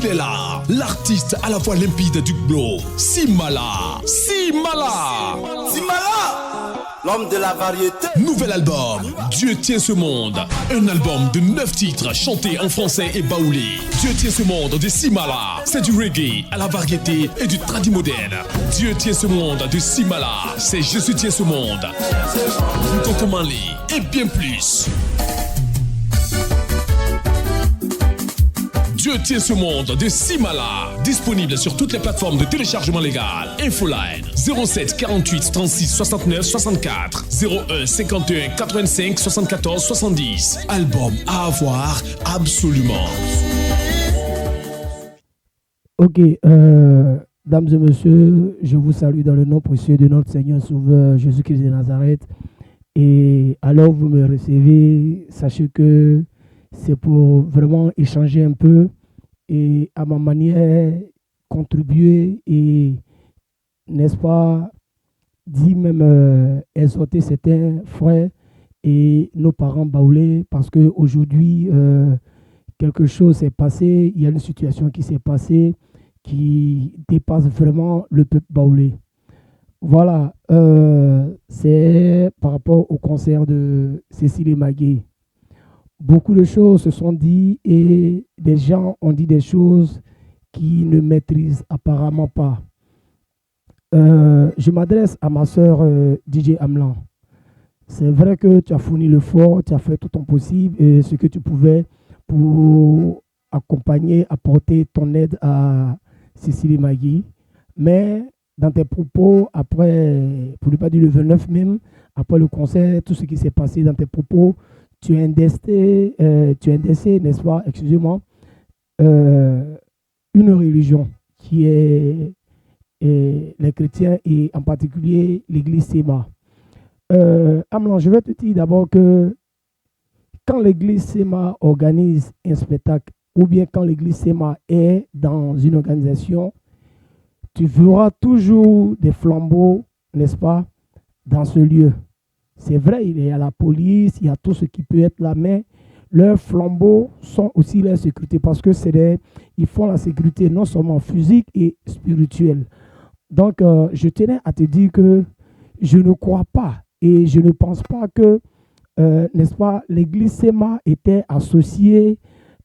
il est là, l'artiste à la fois limpide du glow, Simala. Simala, l'homme de la variété. Nouvel album, Dieu tient ce monde. Un album de 9 titres chantés en français et baoulé. Dieu tient ce monde de Simala. C'est du reggae à la variété et du tradi moderne. Dieu tient ce monde de Simala. C'est Je suis tiens ce monde. Tonton Manley et bien plus. Dieu tient ce monde de Simala. Disponible sur toutes les plateformes de téléchargement légal. Infoline 07 48 36 69 64 01 51 85 74 70. Album à avoir absolument. Ok, dames et messieurs, je vous salue dans le nom précieux de notre Seigneur Sauveur Jésus-Christ de Nazareth. Et alors vous me recevez, sachez que c'est pour vraiment échanger un peu et à ma manière contribuer et, n'est-ce pas, dire même exhorter certains frères et nos parents baoulés parce qu'aujourd'hui, quelque chose s'est passé, il y a une situation qui s'est passée qui dépasse vraiment le peuple baoulé. Voilà, c'est par rapport au concert de Cécile Magué. Beaucoup de choses se sont dites et des gens ont dit des choses qui ne maîtrisent apparemment pas. Je m'adresse à ma soeur DJ Amlan. C'est vrai que tu as fourni l'effort, tu as fait tout ton possible et ce que tu pouvais pour accompagner, apporter ton aide à Cécile Magué. Mais dans tes propos, après, pour ne pas dire le 29 même, après le concert, tout ce qui s'est passé dans tes propos, tu as indexé, n'est-ce pas, excusez-moi, une religion qui est les chrétiens et en particulier l'église Séma. Amlan, je vais te dire d'abord que quand l'église Séma organise un spectacle ou bien quand l'église Séma est dans une organisation, tu verras toujours des flambeaux, n'est-ce pas, dans ce lieu. C'est vrai, il y a la police, il y a tout ce qui peut être là, mais leurs flambeaux sont aussi leur sécurité parce que ils font la sécurité non seulement physique et spirituelle. Donc, je tenais à te dire que je ne crois pas et je ne pense pas que, n'est-ce pas, l'église Séma était associée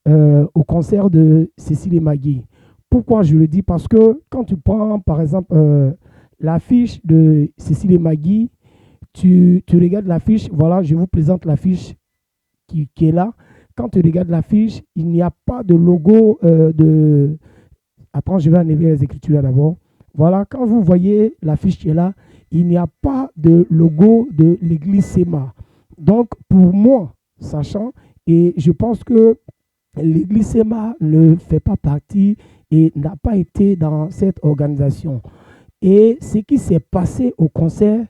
au concert de Cécile Magué. Pourquoi je le dis? Parce que quand tu prends, par exemple, l'affiche de Cécile Magué, tu regardes l'affiche, voilà, je vous présente l'affiche qui est là. Quand tu regardes l'affiche, il n'y a pas de logo de... Attends, je vais enlever les écritures d'abord. Voilà, quand vous voyez l'affiche qui est là, il n'y a pas de logo de l'église Séma. Donc, pour moi, sachant, et je pense que l'église Séma ne fait pas partie et n'a pas été dans cette organisation. Et ce qui s'est passé au concert,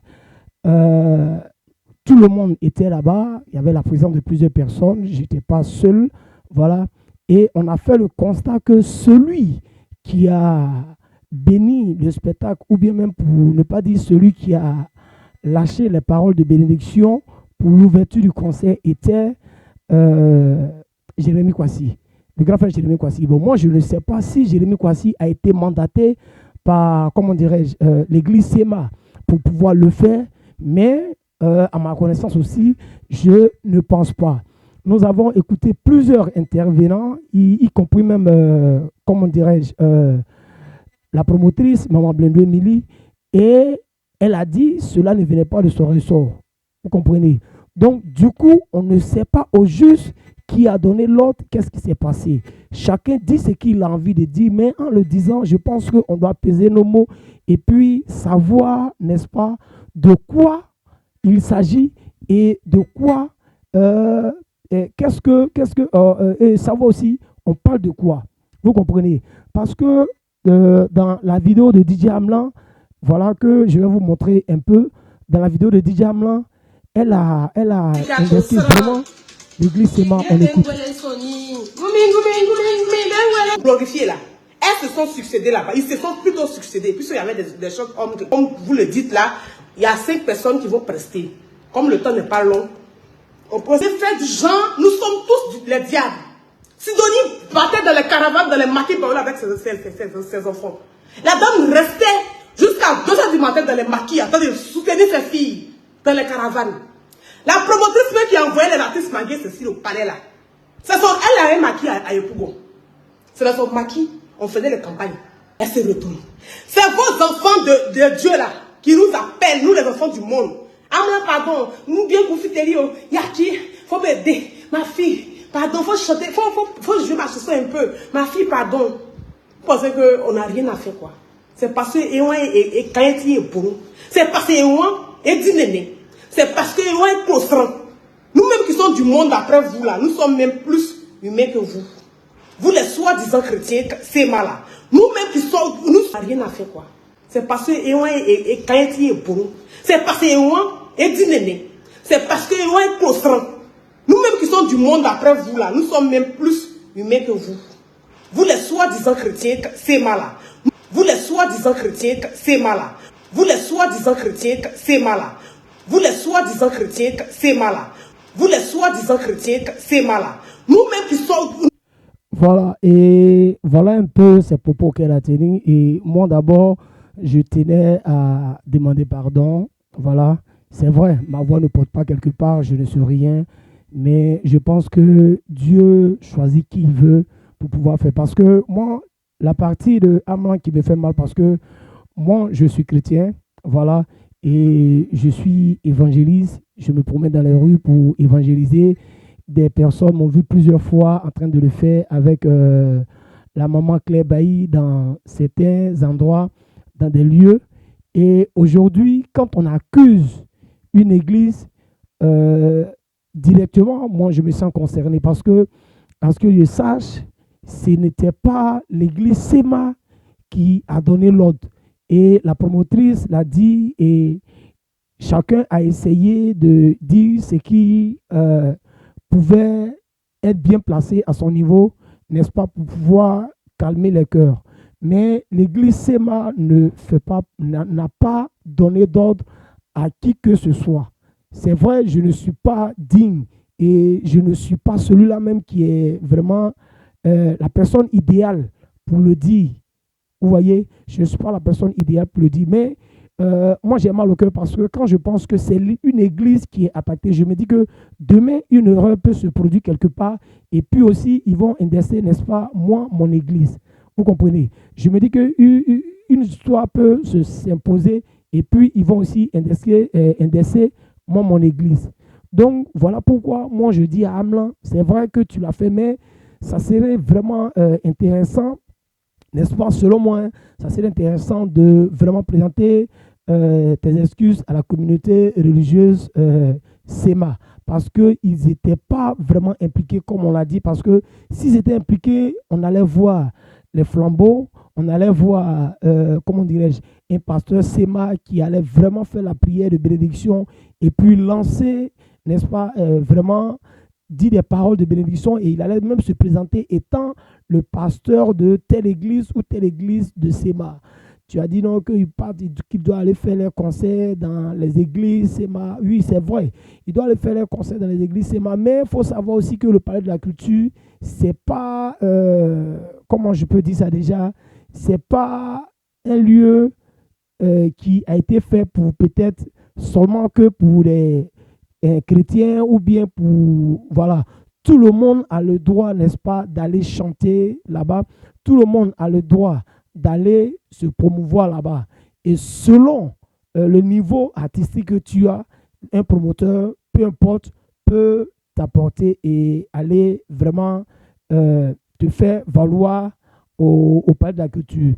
tout le monde était là-bas, il y avait la présence de plusieurs personnes, je n'étais pas seul, voilà, et on a fait le constat que celui qui a béni le spectacle, ou bien même pour ne pas dire celui qui a lâché les paroles de bénédiction pour l'ouverture du concert était Jérémy Kwasi, le grand frère Jérémy Kwasi. Bon, moi je ne sais pas si Jérémy Kwasi a été mandaté par, comment dirais-je, l'église Séma pour pouvoir le faire, mais à ma connaissance aussi, je ne pense pas. Nous avons écouté plusieurs intervenants, y compris même, comment dirais-je, la promotrice, Maman Blendo Emily, et elle a dit cela ne venait pas de son ressort. Vous comprenez? Donc, du coup, on ne sait pas au juste qui a donné l'ordre, qu'est-ce qui s'est passé. Chacun dit ce qu'il a envie de dire, mais en le disant, je pense qu'on doit peser nos mots et puis savoir, n'est-ce pas, de quoi il s'agit et de quoi, et savoir aussi, on parle de quoi. Vous comprenez? Parce que dans la vidéo de DJ Amlan, voilà que je vais vous montrer un peu. Dans la vidéo de DJ Amlan, elle a investi vraiment l'église Séma. On écoute. Glorifié là. Elles se sont succédées là-bas. Ils se sont plutôt succédés. Puisqu'il y avait des choses comme vous le dites là, il y a 5 personnes qui vont prester. Comme le temps n'est pas long, on peut faire du genre, nous sommes tous les diables. Sidonie battait dans les caravanes, dans les maquis avec ses enfants. La dame restait jusqu'à 2 h du matin dans les maquis, en train de soutenir ses filles dans les caravanes. La promotrice même qui a envoyé les artistes Mangué Cécile au palais là, elle avait un maquis à Yopougon. C'est dans son maquis, on faisait les campagnes. Elle se retourne. C'est vos enfants de Dieu là qui nous appellent, nous les enfants du monde. Amla, pardon, nous bien confiterie, Yaki, faut m'aider, ma fille, pardon, faut chanter, faut jouer ma chanson un peu. Ma fille, pardon. Vous pensez qu'on n'a rien à faire quoi? C'est parce que Ewan et Kayeti est bon. C'est parce que Ewan est Dinéné. C'est parce que Ewan est prostrant. Nous-mêmes qui sommes du monde après vous là, nous sommes même plus humains que vous. Vous les soi-disant chrétiens, c'est mal là. Nous-mêmes qui sommes, nous n'avons rien à faire quoi. C'est parce que Ewan et Kayeti est bon. C'est parce que Ewan est Dinéné. C'est parce que Ewan est prostrant. Nous-mêmes qui sommes du monde après vous là, nous sommes même plus humains que vous. Vous les soi-disant chrétiens, c'est mal là. Vous les soi-disant chrétiens, c'est mal là. Vous les soi-disant chrétiens, c'est mal là. Vous les soi-disant chrétiens, c'est mal là. Vous les soi-disant chrétiens, c'est mal là. Nous-mêmes qui sommes... Voilà, et voilà un peu ces propos qu'elle a tenus. Et moi d'abord, je tenais à demander pardon. Voilà, c'est vrai, ma voix ne porte pas quelque part, je ne suis rien. Mais je pense que Dieu choisit qui il veut pour pouvoir faire. Parce que moi, la partie de Amlan qui me fait mal, parce que moi, je suis chrétien, voilà, et je suis évangéliste. Je me promène dans les rues pour évangéliser. Des personnes m'ont vu plusieurs fois en train de le faire avec la maman Claire Bailly dans certains endroits, dans des lieux. Et aujourd'hui, quand on accuse une église, directement, moi, je me sens concerné parce que je sache, ce n'était pas l'église SEMA qui a donné l'ordre. Et la promotrice l'a dit et chacun a essayé de dire ce qui pouvait être bien placé à son niveau, n'est-ce pas, pour pouvoir calmer les cœurs. Mais l'église SEMA n'a pas donné d'ordre à qui que ce soit. C'est vrai, je ne suis pas digne et je ne suis pas celui-là même qui est vraiment la personne idéale pour le dire. Vous voyez, je ne suis pas la personne idéale pour le dire, mais moi j'ai mal au cœur parce que quand je pense que c'est une église qui est attaquée, je me dis que demain une erreur peut se produire quelque part et puis aussi ils vont indexer, n'est-ce pas, moi, mon église. Vous comprenez? Je me dis qu'une histoire peut s'imposer et puis ils vont aussi indexer moi, mon église. Donc, voilà pourquoi moi, je dis à Amlan, c'est vrai que tu l'as fait, mais ça serait vraiment intéressant, n'est-ce pas, selon moi, hein, ça serait intéressant de vraiment présenter tes excuses à la communauté religieuse SEMA, parce qu'ils n'étaient pas vraiment impliqués, comme on l'a dit, parce que s'ils étaient impliqués, on allait voir les flambeaux, on allait voir, comment dirais-je, un pasteur SEMA qui allait vraiment faire la prière de bénédiction et puis lancer, n'est-ce pas, vraiment dire des paroles de bénédiction et il allait même se présenter étant le pasteur de telle église ou telle église de SEMA. Tu as dit non, qu'il doit aller faire les concerts dans les églises SEMA. Oui, c'est vrai, il doit aller faire les concerts dans les églises SEMA, mais il faut savoir aussi que le palais de la culture, c'est pas, comment je peux dire ça déjà, c'est pas un lieu qui a été fait pour peut-être seulement que pour les chrétiens ou bien pour, voilà, tout le monde a le droit, n'est-ce pas, d'aller chanter là-bas. Tout le monde a le droit d'aller se promouvoir là-bas. Et selon le niveau artistique que tu as, un promoteur, peu importe, peut t'apporter et aller vraiment te faire valoir au palais de la culture.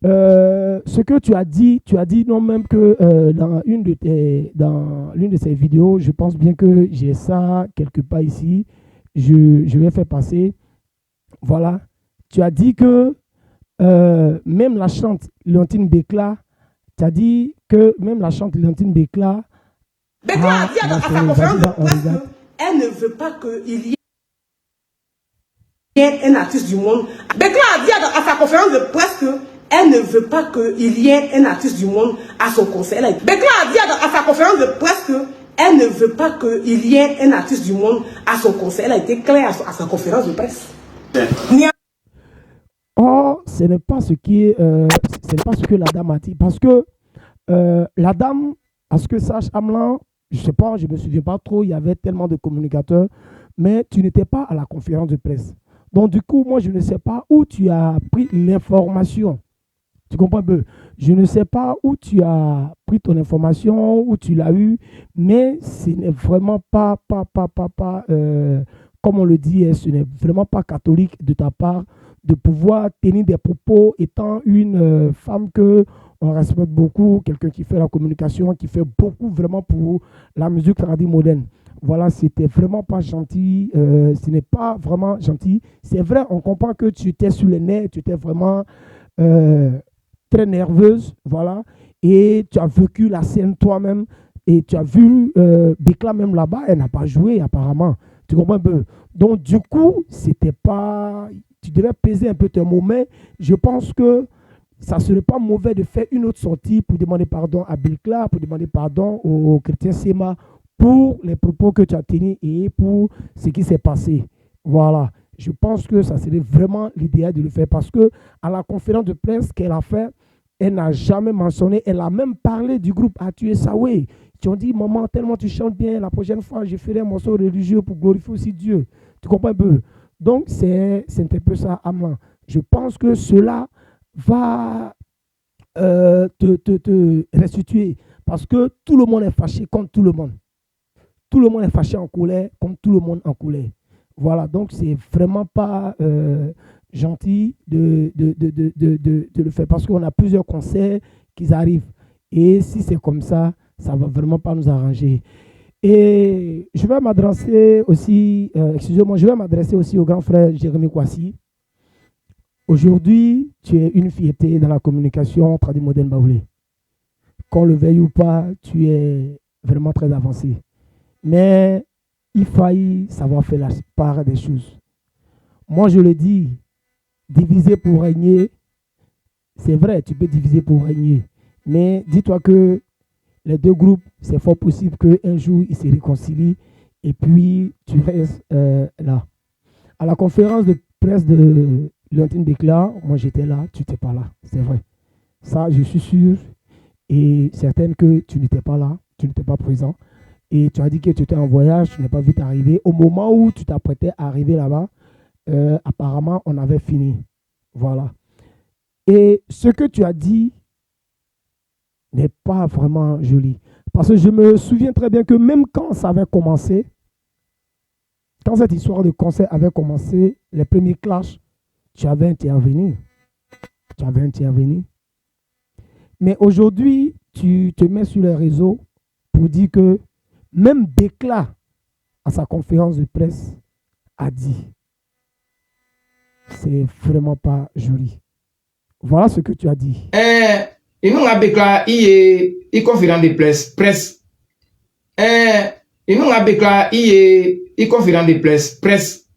Ce que tu as dit non même que dans l'une de ces vidéos, je pense bien que j'ai ça quelque part ici, je vais faire passer. Voilà, tu as dit que même la chante Léontine Bécla, tu as dit que même la chante Léontine Bécla. Bécla a dit à sa conférence de presse qu'elle ne veut pas qu'il y ait un artiste du monde. Bécla a dit à sa conférence de presse qu'elle ne veut pas qu'il y ait un artiste du monde à son concert. Bécla a dit à sa conférence de presse qu'elle ne veut pas qu'il y ait un artiste du monde à son concert. Elle a été claire à sa conférence de presse. Or, ce n'est pas ce que la dame a dit. Parce que la dame, à ce que sache Amlan, je ne sais pas, je ne me souviens pas trop, il y avait tellement de communicateurs, mais tu n'étais pas à la conférence de presse. Donc, du coup, moi, je ne sais pas où tu as pris l'information. Tu comprends un peu? Je ne sais pas où tu as pris ton information, où tu l'as eu, mais ce n'est vraiment pas comme on le dit, ce n'est vraiment pas catholique de ta part de pouvoir tenir des propos étant une femme que on respecte beaucoup, quelqu'un qui fait la communication, qui fait beaucoup vraiment pour la musique traditionnelle moderne. Voilà, c'était vraiment pas gentil, ce n'est pas vraiment gentil. C'est vrai, on comprend que tu étais sur les nerfs, tu étais vraiment très nerveuse, voilà, et tu as vécu la scène toi-même, et tu as vu Bekla même là-bas, elle n'a pas joué apparemment. Tu comprends un peu? Donc, du coup, c'était pas... Tu devais peser un peu tes mots, mais je pense que ça ne serait pas mauvais de faire une autre sortie pour demander pardon à Bekla, pour demander pardon au chrétien Sema pour les propos que tu as tenus et pour ce qui s'est passé. Voilà. Je pense que ça serait vraiment l'idéal de le faire parce que à la conférence de presse qu'elle a fait, elle n'a jamais mentionné, elle a même parlé du groupe Atu et Sawé. Qui ont dit, maman, tellement tu chantes bien, la prochaine fois, je ferai un morceau religieux pour glorifier aussi Dieu. Tu comprends un peu? Donc, c'est un peu ça, Amlan. Je pense que cela va te restituer parce que tout le monde est fâché contre tout le monde. Tout le monde est fâché en colère comme tout le monde en colère. Voilà, donc c'est vraiment pas gentil de le faire parce qu'on a plusieurs concerts qui arrivent. Et si c'est comme ça, ça ne va vraiment pas nous arranger. Et je vais m'adresser aussi, excusez-moi, je vais m'adresser aussi au grand frère Jérémy Kwasi. Aujourd'hui, tu es une fierté dans la communication traditionnelle moderne baoulé. Qu'on le veuille ou pas, tu es vraiment très avancé. Mais il faille savoir faire la part des choses. Moi, je le dis, diviser pour régner, c'est vrai, tu peux diviser pour régner. Mais dis-toi que les deux groupes, c'est fort possible qu'un jour, ils se réconcilient et puis tu restes là. À la conférence de presse de Léontine Bekla, moi j'étais là, tu n'étais pas là, c'est vrai. Ça, je suis sûr et certaine que tu n'étais pas là, tu n'étais pas présent. Et tu as dit que tu étais en voyage, tu n'es pas vite arrivé. Au moment où tu t'apprêtais à arriver là-bas, apparemment, on avait fini. Voilà. Et ce que tu as dit n'est pas vraiment joli. Parce que je me souviens très bien que même quand ça avait commencé, quand cette histoire de concert avait commencé, les premiers clashs, tu avais intervenu. Tu avais intervenu. Mais aujourd'hui, tu te mets sur les réseaux pour dire que même Bekla, à sa conférence de presse, a dit. C'est vraiment pas joli. Voilà ce que tu as dit. Et nous, à Bekla, il y a conférence de presse. Et nous, à Bekla, il y a conférence de presse.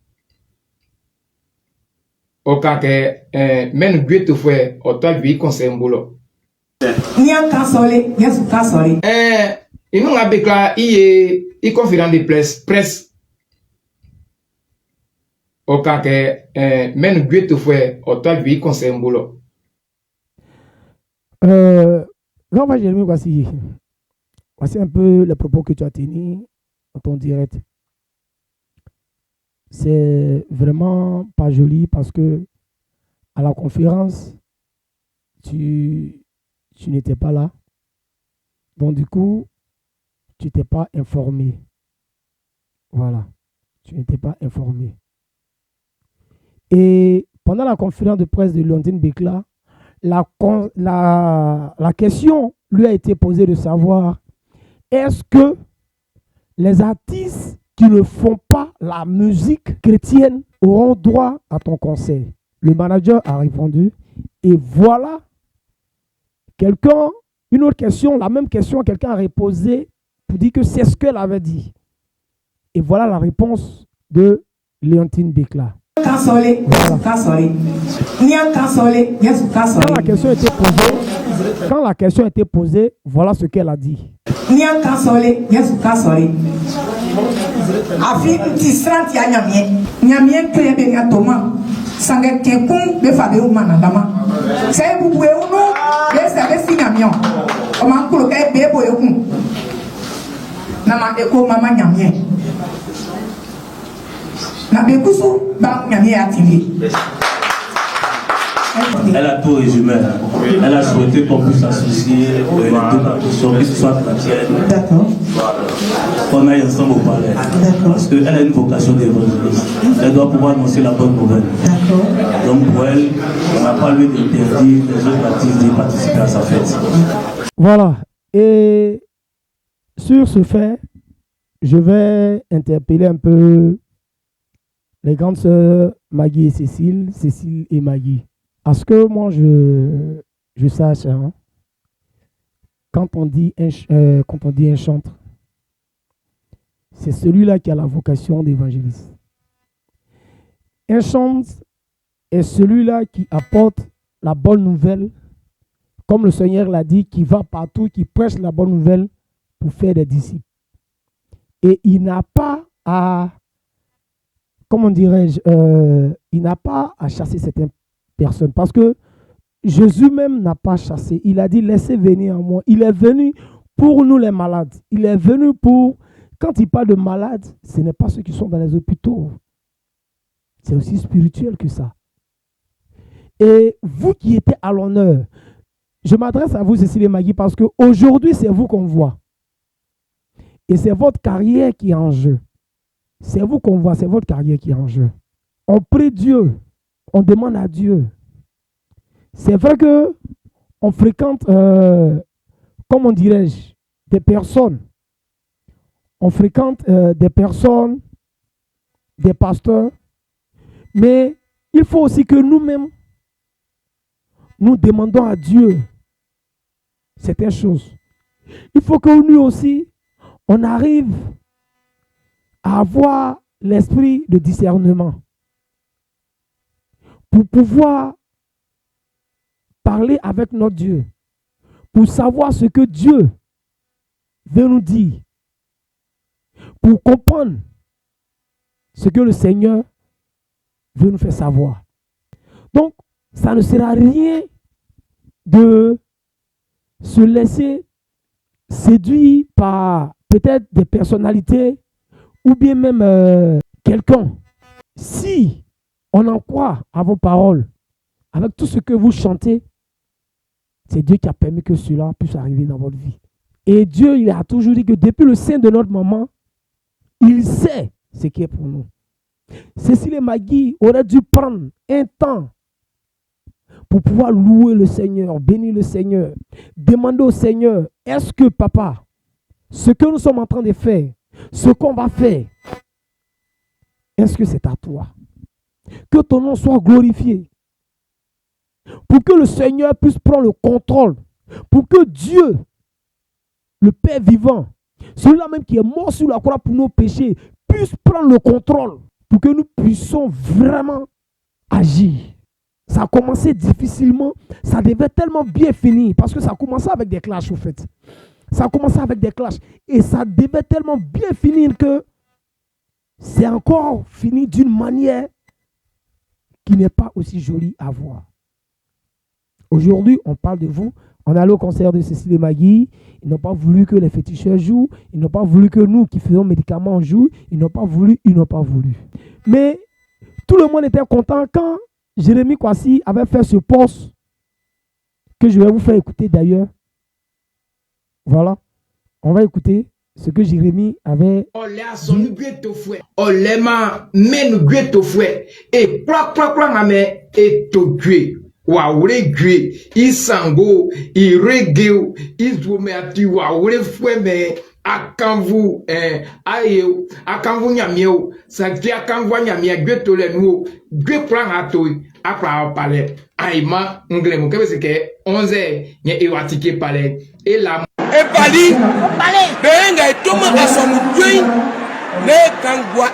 Au cas que, même Dieu te fait, au toi, lui, conseil un boulot. Ni un cassole, ni un cassole. Et nous, à Bekla, il y a conférence de presse. Au cas que, même Dieu te fait, au toi, lui, conseil un boulot. Grand frère Jérémy, voici un peu les propos que tu as tenus dans ton direct. C'est vraiment pas joli parce que à la conférence, tu n'étais pas là. Donc du coup, tu t'es pas informé. Voilà, tu n'étais pas informé. Et pendant la conférence de presse de Léontine Bekla, la question lui a été posée de savoir est-ce que les artistes qui ne font pas la musique chrétienne auront droit à ton concert? Le manager a répondu et voilà une autre question, la même question, quelqu'un a reposé pour dire que c'est ce qu'elle avait dit. Et voilà la réponse de Léontine Bekla. Voilà. Quand la question était posée, voilà ce qu'elle a dit. Afi tisrant ya nyamien. Nyamien kle be ngatoma. Sangue kenkun be fabe ou manadama. C'est vous pouvez ou non, les savez si nyamion. On m'a coloqué be boyokun. Nama eko mama nyamien. Na be kusu ba nyamien atili. Elle a tout résumé. Elle a souhaité qu'on puisse associer les deux partitions, que ce soit chrétienne. D'accord. Qu'on aille ensemble au palais. Parce qu'elle a une vocation d'évangéliste. Elle doit pouvoir annoncer la bonne nouvelle. D'accord. Donc pour elle, on n'a pas lieu d'interdire les autres artistes d'y participer à sa fête. Voilà. Et sur ce fait, je vais interpeller un peu les grandes sœurs Maggie et Cécile, Cécile et Maggie. À ce que moi je sache, hein, quand on dit un chantre, c'est celui-là qui a la vocation d'évangéliste. Un chantre est celui-là qui apporte la bonne nouvelle, comme le Seigneur l'a dit, qui va partout, qui prêche la bonne nouvelle pour faire des disciples. Et il n'a pas à, comment dirais-je, il n'a pas à chasser certaines personnes. Parce que Jésus même n'a pas chassé. Il a dit, laissez venir à moi. Il est venu pour nous les malades. Il est venu pour, quand il parle de malades, ce n'est pas ceux qui sont dans les hôpitaux. C'est aussi spirituel que ça. Et vous qui étiez à l'honneur, je m'adresse à vous, Cécile et Maggie, parce qu'aujourd'hui, c'est vous qu'on voit. Et c'est votre carrière qui est en jeu. C'est vous qu'on voit, c'est votre carrière qui est en jeu. On prie Dieu. On demande à Dieu. C'est vrai que on fréquente, comment dirais-je, des personnes. On fréquente des personnes, des pasteurs. Mais il faut aussi que nous-mêmes, nous demandons à Dieu certaines choses. Il faut que nous aussi, on arrive à avoir l'esprit de discernement. Pour pouvoir parler avec notre Dieu, pour savoir ce que Dieu veut nous dire, pour comprendre ce que le Seigneur veut nous faire savoir. Donc, ça ne sert à rien de se laisser séduire par peut-être des personnalités ou bien même quelqu'un. Si on en croit à vos paroles, avec tout ce que vous chantez, c'est Dieu qui a permis que cela puisse arriver dans votre vie. Et Dieu, il a toujours dit que depuis le sein de notre maman, il sait ce qui est pour nous. Cécile et Maggie auraient dû prendre un temps pour pouvoir louer le Seigneur, bénir le Seigneur, demander au Seigneur, est-ce que papa, ce que nous sommes en train de faire, ce qu'on va faire, est-ce que c'est à toi? Que ton nom soit glorifié. Pour que le Seigneur puisse prendre le contrôle. Pour que Dieu, le Père vivant, celui-là même qui est mort sur la croix pour nos péchés, puisse prendre le contrôle. Pour que nous puissions vraiment agir. Ça a commencé difficilement. Ça devait tellement bien finir. Parce que ça a commencé avec des clashs, au fait. Ça a commencé avec des clashs. Et ça devait tellement bien finir que c'est encore fini d'une manière qui n'est pas aussi jolie à voir. Aujourd'hui, on parle de vous. On est allé au concert de Cécile et Maggie. Ils n'ont pas voulu que les féticheurs jouent. Ils n'ont pas voulu que nous qui faisons médicaments jouent. Ils n'ont pas voulu. Mais tout le monde était content quand Jérémy Kwasi avait fait ce post que je vais vous faire écouter d'ailleurs. Voilà. On va écouter ce que Jérémy avait dit. Waure gwe isango iregeo izwome ati waure fweme akanvu aye akanvu nyamieo sakti akanvu nyamia gwe tole nuo gwe prang atoi akra pale aima nglemu kebe ke 11 nye ewatike pale e la e bali benga etoma asomu gwe ne kangwa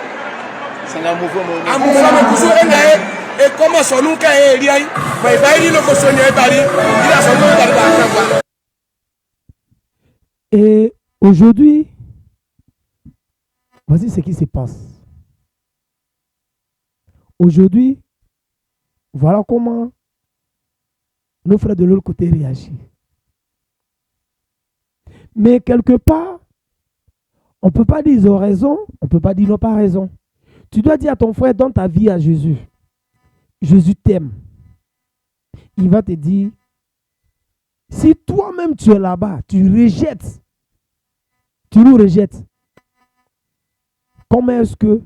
sanga mouvement amufama kuso engae et comment son nom est lié, il va y et aujourd'hui, Voici ce qui se passe. Aujourd'hui, voilà comment nos frères de l'autre côté réagissent. Mais quelque part, on ne peut pas dire ils ont raison, on ne peut pas dire ils n'ont pas raison. Tu dois dire à ton frère, donne ta vie à Jésus. Jésus t'aime. Il va te dire, si toi-même tu es là-bas, tu rejettes, tu nous rejettes, comment est-ce que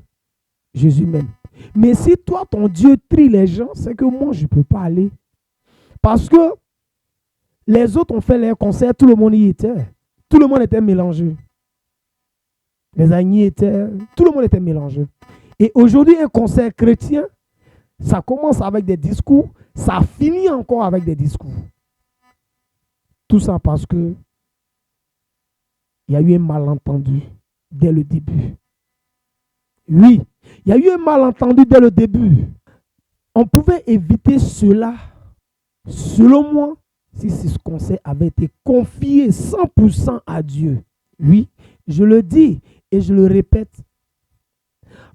Jésus m'aime? Mais si toi, ton Dieu trie les gens, c'est que moi, je ne peux pas aller. Parce que les autres ont fait les concerts, tout le monde y était. Tout le monde était mélangé. Les amis étaient, tout le monde était mélangé. Et aujourd'hui, un concert chrétien, ça commence avec des discours, ça finit encore avec des discours. Tout ça parce que il y a eu un malentendu dès le début. Oui, il y a eu un malentendu dès le début. On pouvait éviter cela, selon moi, si ce concert avait été confié 100% à Dieu. Oui, je le dis et je le répète.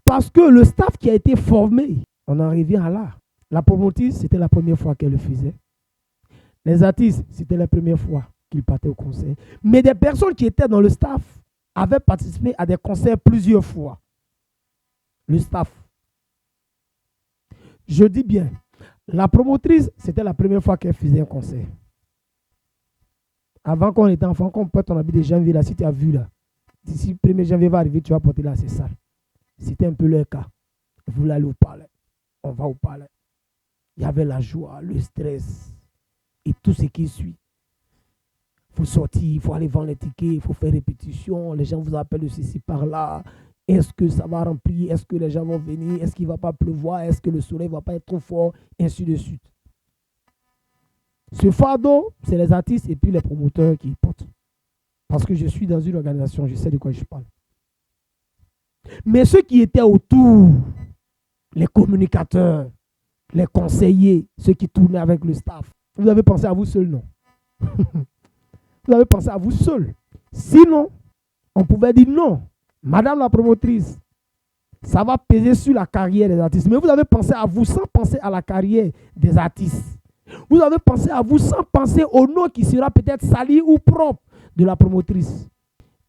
Parce que le staff qui a été formé, on en revient à là. La promotrice, c'était la première fois qu'elle le faisait. Les artistes, c'était la première fois qu'ils partaient au concert. Mais des personnes qui étaient dans le staff avaient participé à des concerts plusieurs fois. Le staff. Je dis bien, la promotrice, c'était la première fois qu'elle faisait un concert. Avant qu'on était enfant, qu'on porte ton habit de janvier, là, si tu as vu là, d'ici le 1er janvier va arriver, tu vas porter là, c'est ça. C'était un peu leur cas. Ils voulaient aller au palais. On va au palais. Il y avait la joie, le stress et tout ce qui suit. Il faut sortir, il faut aller vendre les tickets, il faut faire répétition. Les gens vous appellent de ceci par là. Est-ce que ça va remplir? Est-ce que les gens vont venir? Est-ce qu'il ne va pas pleuvoir? Est-ce que le soleil ne va pas être trop fort? Ainsi de suite. Ce fardeau, c'est les artistes et puis les promoteurs qui y portent. Parce que je suis dans une organisation, je sais de quoi je parle. Mais ceux qui étaient autour, les communicateurs, les conseillers, ceux qui tournaient avec le staff, vous avez pensé à vous seul, non? Vous avez pensé à vous seul. Sinon, on pouvait dire non. Madame la promotrice, ça va peser sur la carrière des artistes. Mais vous avez pensé à vous sans penser à la carrière des artistes. Vous avez pensé à vous sans penser au nom qui sera peut-être sali ou propre de la promotrice.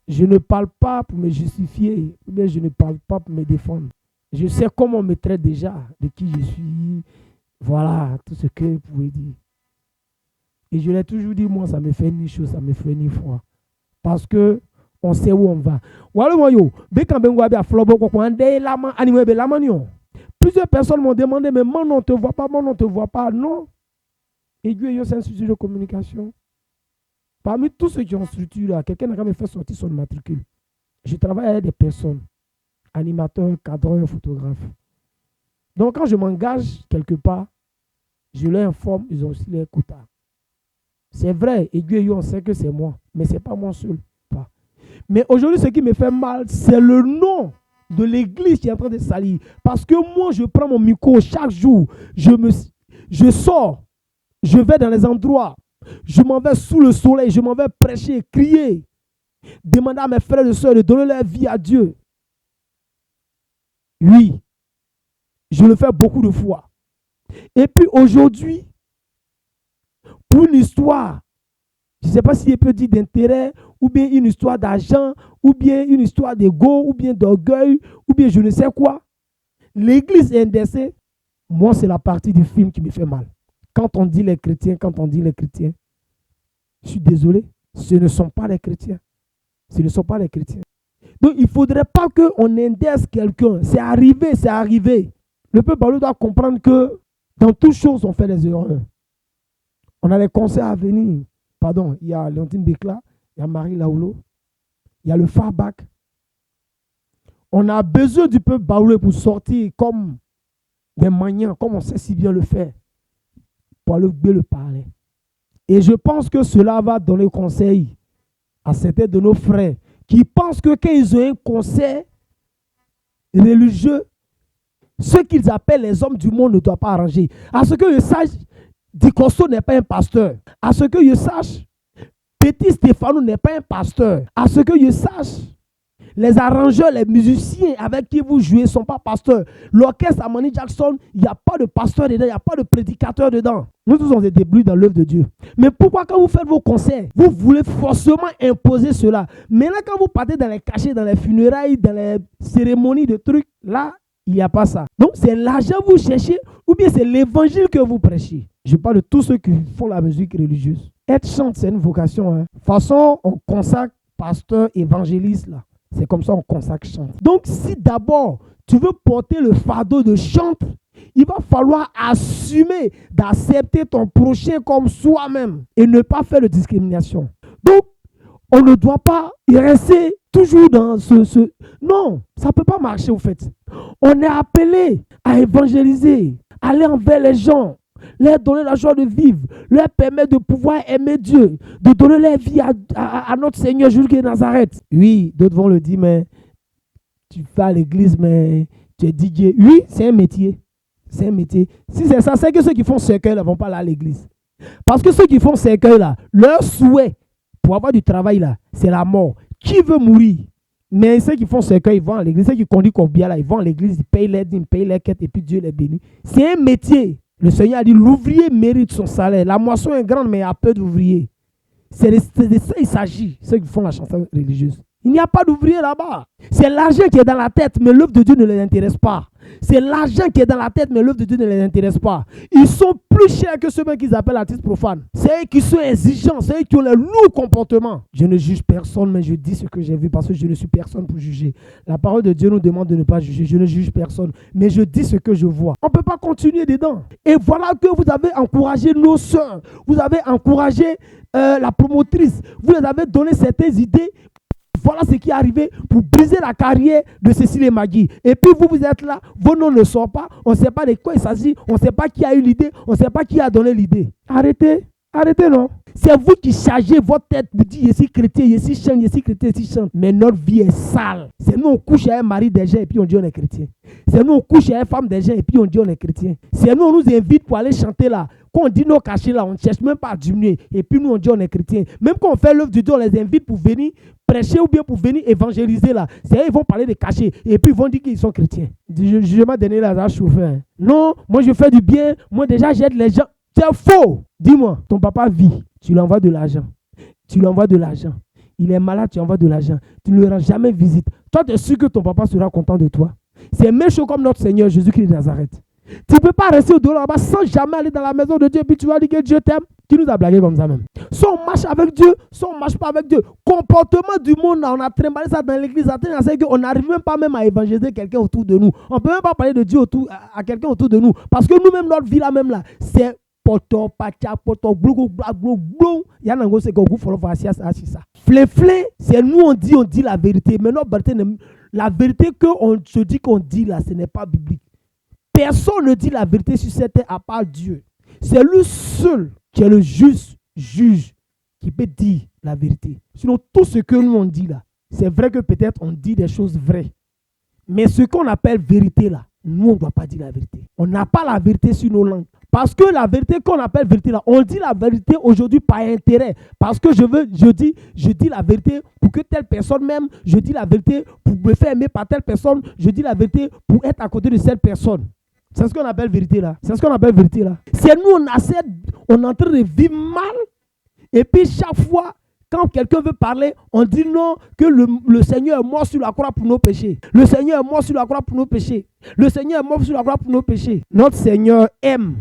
Je ne parle pas pour me justifier, ou bien je ne parle pas pour me défendre. Je sais comment on me traite déjà, de qui je suis. Voilà, tout ce que vous pouvez dire. Et je l'ai toujours dit, moi, ça me fait ni chaud, ça me fait ni froid. Parce que on sait où on va. Plusieurs personnes m'ont demandé, mais moi, on ne te voit pas, moi, on ne te voit pas. Non. Et Dieu, c'est un institut de communication. Parmi tous ceux qui ont structuré là, quelqu'un n'a jamais fait sortir son matricule. Je travaille avec des personnes, animateurs, cadreurs, photographes. Donc, quand je m'engage quelque part, je les informe, ils ont aussi les quotas. C'est vrai, et Dieu, on sait que c'est moi, mais ce n'est pas moi seul. Pas. Mais aujourd'hui, ce qui me fait mal, c'est le nom de l'église qui est en train de salir. Parce que moi, je prends mon micro chaque jour, je sors, je vais dans les endroits, je m'en vais sous le soleil, je m'en vais prêcher, crier, demander à mes frères et sœurs de donner leur vie à Dieu. Oui, je le fais beaucoup de fois. Et puis aujourd'hui, pour une histoire, je ne sais pas si elle peut dire d'intérêt, ou bien une histoire d'argent, ou bien une histoire d'ego, ou bien d'orgueil, ou bien je ne sais quoi. L'église est indécée. Moi, c'est la partie du film qui me fait mal. Quand on dit les chrétiens, je suis désolé, ce ne sont pas les chrétiens. Ce ne sont pas les chrétiens. Donc, il ne faudrait pas qu'on indèce quelqu'un. C'est arrivé, c'est arrivé. Le peuple doit comprendre que dans toutes choses, on fait des erreurs. On a les concerts à venir. Pardon, il y a Léontine Bécla, il y a Marie Laoulo, il y a le Farbac. On a besoin du peuple baoulé pour sortir comme des maniants, comme on sait si bien le faire, pour aller le parler. Et je pense que cela va donner conseil à certains de nos frères qui pensent que quand ils ont un concert religieux, ce qu'ils appellent les hommes du monde ne doivent pas arranger. À ce que je sache, Dicosto n'est pas un pasteur. À ce que je sache, Petit Stéphano n'est pas un pasteur. À ce que je sache, Les arrangeurs, les musiciens avec qui vous jouez ne sont pas pasteurs. L'orchestre Amani Jackson, il n'y a pas de pasteur dedans, il n'y a pas de prédicateur dedans. Nous tous, on est débrouillés dans l'œuvre de Dieu. Mais pourquoi quand vous faites vos concerts, vous voulez forcément imposer cela? Maintenant, quand vous partez dans les cachets, dans les funérailles, dans les cérémonies de trucs, là, il n'y a pas ça. Donc, c'est l'argent que vous cherchez ou bien c'est l'évangile que vous prêchez. Je parle de tous ceux qui font la musique religieuse. Être chante, c'est une vocation. De toute façon, on consacre pasteur, évangéliste, là. C'est comme ça on consacre chante. Donc, si d'abord, tu veux porter le fardeau de chante, il va falloir assumer d'accepter ton prochain comme soi-même et ne pas faire de discrimination. Donc, on ne doit pas y rester toujours dans ce... Non, ça ne peut pas marcher au fait. On est appelé à évangéliser, aller envers les gens, leur donner la joie de vivre, leur permettre de pouvoir aimer Dieu, de donner leur vie à notre Seigneur Jésus de Nazareth. Oui, d'autres vont le dire, mais tu vas à l'église, mais tu es DJ. Oui, c'est un métier. C'est un métier. Si c'est ça, c'est que ceux qui font cercueil ne vont pas aller à l'église. Parce que ceux qui font cercueil, là, leur souhait pour avoir du travail, là, c'est la mort. Qui veut mourir? Mais ceux qui font cercueil, ils vont à l'église. Ceux qui conduisent combien, là, ils vont à l'église, ils payent les dîmes, ils payent les quêtes et puis Dieu les bénit. C'est un métier. Le Seigneur a dit, l'ouvrier mérite son salaire. La moisson est grande, mais il y a peu d'ouvriers. C'est de ça il s'agit, ceux qui font la chanson religieuse. Il n'y a pas d'ouvriers là-bas. C'est l'argent qui est dans la tête, mais l'œuvre de Dieu ne les intéresse pas. C'est l'argent qui est dans la tête, mais l'œuvre de Dieu ne les intéresse pas. Ils sont plus chers que ceux qu'ils appellent artistes profanes. C'est eux qui sont exigeants, c'est eux qui ont le lourd comportement. Je ne juge personne, mais je dis ce que j'ai vu parce que je ne suis personne pour juger. La parole de Dieu nous demande de ne pas juger. Je ne juge personne, mais je dis ce que je vois. On ne peut pas continuer dedans. Et voilà que vous avez encouragé nos soeurs. Vous avez encouragé la promotrice. Vous les avez donné certaines idées. Voilà ce qui est arrivé pour briser la carrière de Cécile et Maggie. Et puis vous êtes là, vos noms ne sortent pas, on ne sait pas de quoi il s'agit, on ne sait pas qui a eu l'idée, on ne sait pas qui a donné l'idée. Arrêtez, arrêtez non. C'est vous qui chargez votre tête pour dire, je suis chrétien, je suis chante, je suis chrétien, je suis chante. Mais notre vie est sale. C'est nous on couche à un mari des gens et puis on dit on est chrétien. C'est nous on couche à une femme des gens et puis on dit on est chrétien. C'est nous on nous invite pour aller chanter là. Quand on dit nos cachets là, on ne cherche même pas à diminuer. Et puis nous on dit on est chrétien. Même quand on fait l'œuvre de Dieu, on les invite pour venir prêcher ou bien pour venir évangéliser là. C'est eux, ils vont parler de cachets et puis ils vont dire qu'ils sont chrétiens. Je m'ai donné la chauffeur. Non, moi je fais du bien. Moi déjà j'aide les gens. C'est faux. Dis-moi, ton papa vit. Tu lui envoies de l'argent. Tu lui envoies de l'argent. Il est malade, tu envoies de l'argent. Tu ne lui rends jamais visite. Toi, tu es sûr que ton papa sera content de toi. C'est même chose comme notre Seigneur Jésus-Christ de Nazareth. Tu ne peux pas rester au dehors là-bas sans jamais aller dans la maison de Dieu et puis tu vas dire que Dieu t'aime. Qui nous a blagué comme ça même. Soit on marche avec Dieu, soit on ne marche pas avec Dieu. Comportement du monde, là, on a trimballé ça dans l'église. On n'arrive même pas même à évangéliser quelqu'un autour de nous. On ne peut même pas parler de Dieu à quelqu'un autour de nous. Parce que nous-mêmes, notre vie là même là, c'est poto, pacha, poto, blou, blou, blou. Il y a un gros, c'est que vous follow ça. Flé, c'est nous on dit la vérité. Mais notre vérité, la vérité qu'on se dit qu'on dit là, ce n'est pas biblique. Personne ne dit la vérité sur cette terre à part Dieu. C'est lui seul qui est le juste juge qui peut dire la vérité. Sinon, tout ce que nous on dit là, c'est vrai que peut-être on dit des choses vraies. Mais ce qu'on appelle vérité là, nous on ne doit pas dire la vérité. On n'a pas la vérité sur nos langues. Parce que la vérité qu'on appelle vérité là, on dit la vérité aujourd'hui par intérêt. Parce que je dis la vérité pour que telle personne m'aime. Je dis la vérité pour me faire aimer par telle personne. Je dis la vérité pour être à côté de cette personne. C'est ce qu'on appelle vérité là. C'est ce qu'on appelle vérité là. C'est nous, on est en train de vivre mal. Et puis chaque fois, quand quelqu'un veut parler, on dit non, que le Seigneur est mort sur la croix pour nos péchés. Le Seigneur est mort sur la croix pour nos péchés. Le Seigneur est mort sur la croix pour nos péchés. Notre Seigneur aime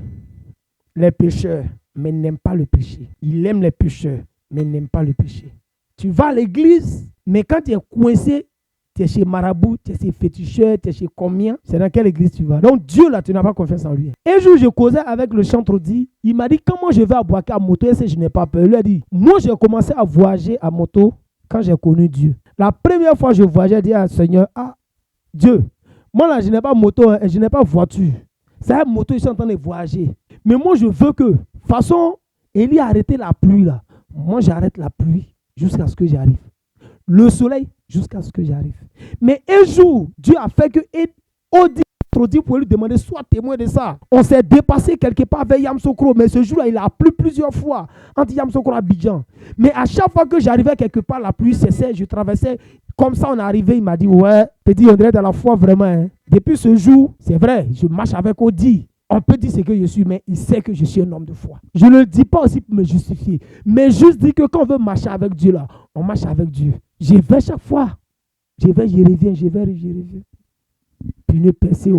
les pécheurs, mais n'aime pas le péché. Il aime les pécheurs, mais n'aime pas le péché. Tu vas à l'église, mais quand tu es coincé, tu es chez Marabout, tu es chez féticheur, tu es chez combien? C'est dans quelle église tu vas? Donc Dieu là, tu n'as pas confiance en lui. Un jour, je causais avec le chantre dit, il m'a dit comment je vais à Boaké à moto et si je n'ai pas peur. Il lui a dit, moi j'ai commencé à voyager à moto quand j'ai connu Dieu. La première fois que je voyageais, j'ai dit à Seigneur, Dieu, moi là je n'ai pas moto, je n'ai pas voiture. C'est une moto, je suis en train de voyager. Mais moi je veux que, de toute façon, Élie a arrêté la pluie là. Moi j'arrête la pluie jusqu'à ce que j'arrive. Le soleil jusqu'à ce que j'arrive. Mais un jour, Dieu a fait que Odi pour lui demander sois témoin de ça. On s'est dépassé quelque part vers Yamsokro, mais ce jour-là, il a plu plusieurs fois entre Yamsokro et Abidjan. Mais à chaque fois que j'arrivais quelque part, la pluie cessait, je traversais Comme ça, on est arrivé, il m'a dit, ouais, petit, on dirait dans la foi vraiment. Hein. Depuis ce jour, c'est vrai, je marche avec Audi. On peut dire ce que je suis, mais il sait que je suis un homme de foi. Je ne le dis pas aussi pour me justifier, mais juste dire que quand on veut marcher avec Dieu, là, on marche avec Dieu. Je vais chaque fois. Je vais, je reviens, je vais, je reviens. Puis ne pensez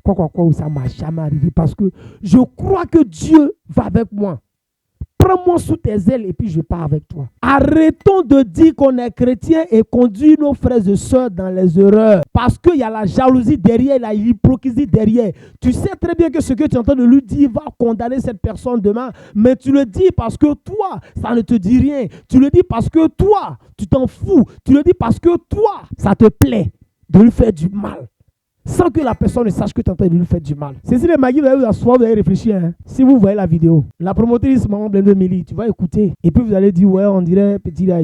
quoi, où ça ne m'a jamais arrivé parce que je crois que Dieu va avec moi. Prends-moi sous tes ailes et puis je pars avec toi. Arrêtons de dire qu'on est chrétien et conduire nos frères et sœurs dans les erreurs. Parce qu'il y a la jalousie derrière, la hypocrisie derrière. Tu sais très bien que ce que tu es en train de lui dire va condamner cette personne demain. Mais tu le dis parce que toi, ça ne te dit rien. Tu le dis parce que toi, tu t'en fous. Tu le dis parce que toi, ça te plaît de lui faire du mal. Sans que la personne ne sache que tu es en train de lui faire du mal. C'est si les maguis, vous allez vous asseoir, vous allez réfléchir. Hein. Si vous voyez la vidéo, la promotrice Maman Blende Mélie, tu vas écouter. Et puis vous allez dire, ouais, on dirait petit là.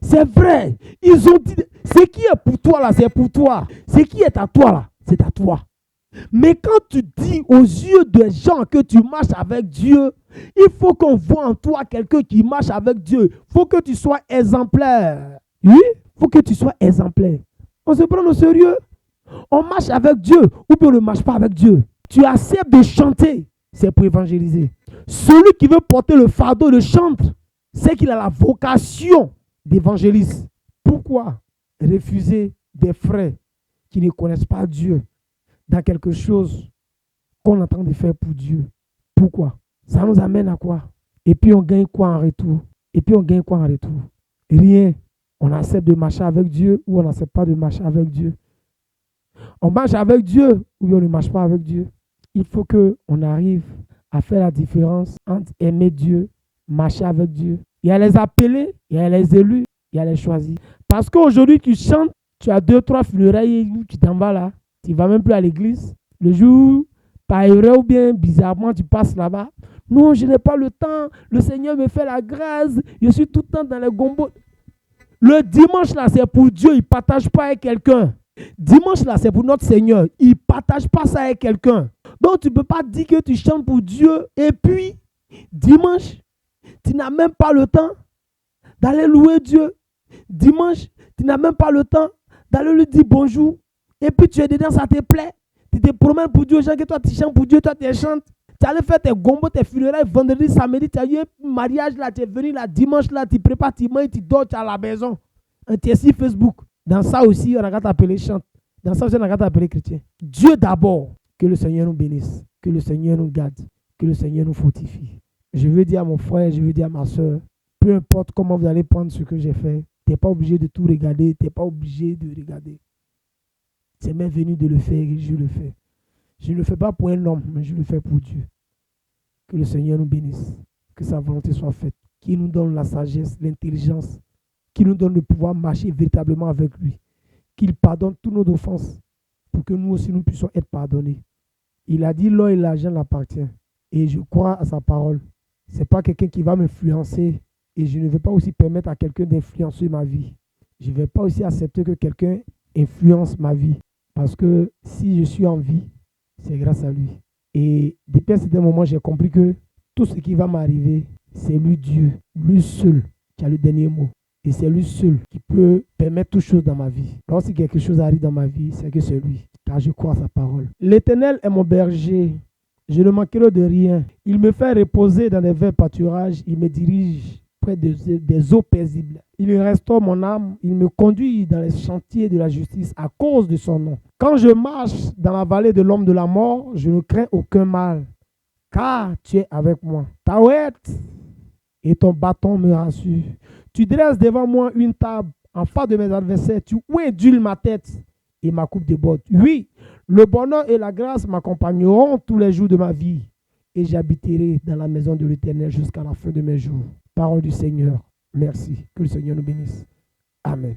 C'est vrai. Ils ont dit, ce qui est pour toi là, c'est pour toi. Ce qui est à toi là, c'est à toi. Mais quand tu dis aux yeux des gens que tu marches avec Dieu, il faut qu'on voit en toi quelqu'un qui marche avec Dieu. Il faut que tu sois exemplaire. Oui, il faut que tu sois exemplaire. On se prend au sérieux. On marche avec Dieu ou bien on ne marche pas avec Dieu. Tu acceptes de chanter, c'est pour évangéliser. Celui qui veut porter le fardeau de chante, c'est qu'il a la vocation d'évangéliste. Pourquoi refuser des frères qui ne connaissent pas Dieu dans quelque chose qu'on est en train de faire pour Dieu? Pourquoi? Ça nous amène à quoi? Et puis on gagne quoi en retour? Rien. On accepte de marcher avec Dieu ou on n'accepte pas de marcher avec Dieu. On marche avec Dieu ou bien on ne marche pas avec Dieu. Il faut qu'on arrive à faire la différence entre aimer Dieu, marcher avec Dieu. Il y a les appelés, il y a les élus, il y a les choisis. Parce qu'aujourd'hui, tu chantes, tu as 2-3 funérailles, tu t'en vas là. Tu ne vas même plus à l'église. Le jour, par erreur ou bien bizarrement, tu passes là-bas. Non, je n'ai pas le temps. Le Seigneur me fait la grâce. Je suis tout le temps dans les gombos. Le dimanche là, c'est pour Dieu. Il ne partage pas avec quelqu'un. Dimanche là, c'est pour notre Seigneur. Il ne partage pas ça avec quelqu'un. Donc, tu ne peux pas dire que tu chantes pour Dieu et puis, dimanche, tu n'as même pas le temps d'aller louer Dieu. Dimanche, tu n'as même pas le temps d'aller lui dire bonjour. Et puis, tu es dedans, ça te plaît. Tu te promènes pour Dieu, gens que toi, tu chantes pour Dieu, toi, tu chantes. Tu allais faire tes gombos, tes funérailles, vendredi, samedi, tu as eu un mariage là, tu es venu là, dimanche là, tu prépares, tu manges, tu dors, tu es à la maison. Tu es sur Facebook. Dans ça aussi, on a qu'à t'appeler chante. Dans ça aussi, on a qu'à t'appeler chrétien. Dieu d'abord. Que le Seigneur nous bénisse. Que le Seigneur nous garde. Que le Seigneur nous fortifie. Je veux dire à mon frère, je veux dire à ma soeur, peu importe comment vous allez prendre ce que j'ai fait, tu n'es pas obligé de tout regarder. Tu n'es pas obligé de regarder. C'est même venu de le faire et je le fais. Je ne le fais pas pour un homme, mais je le fais pour Dieu. Que le Seigneur nous bénisse. Que sa volonté soit faite. Qu'il nous donne la sagesse, l'intelligence. Qu'il nous donne le pouvoir de marcher véritablement avec lui. Qu'il pardonne toutes nos offenses pour que nous aussi nous puissions être pardonnés. Il a dit l'or et l'argent l'appartient. Et je crois à sa parole. Ce n'est pas quelqu'un qui va m'influencer et je ne vais pas aussi permettre à quelqu'un d'influencer ma vie. Je ne vais pas aussi accepter que quelqu'un influence ma vie. Parce que si je suis en vie, c'est grâce à lui. Et depuis un certain moment, j'ai compris que tout ce qui va m'arriver, c'est lui Dieu, lui seul qui a le dernier mot. Et c'est lui seul qui peut permettre toutes choses dans ma vie. Lorsque quelque chose arrive dans ma vie, c'est que c'est lui, car je crois à sa parole. L'Éternel est mon berger, je ne manquerai de rien. Il me fait reposer dans les verts pâturages, il me dirige près des eaux paisibles. Il restaure mon âme, il me conduit dans les chantiers de la justice à cause de son nom. Quand je marche dans la vallée de l'homme de la mort, je ne crains aucun mal, car tu es avec moi. Ta ouette et ton bâton me rassurent. Tu dresses devant moi une table en face de mes adversaires. Tu induis ma tête et ma coupe déborde. Oui, le bonheur et la grâce m'accompagneront tous les jours de ma vie. Et j'habiterai dans la maison de l'Éternel jusqu'à la fin de mes jours. Parole du Seigneur. Merci. Que le Seigneur nous bénisse. Amen.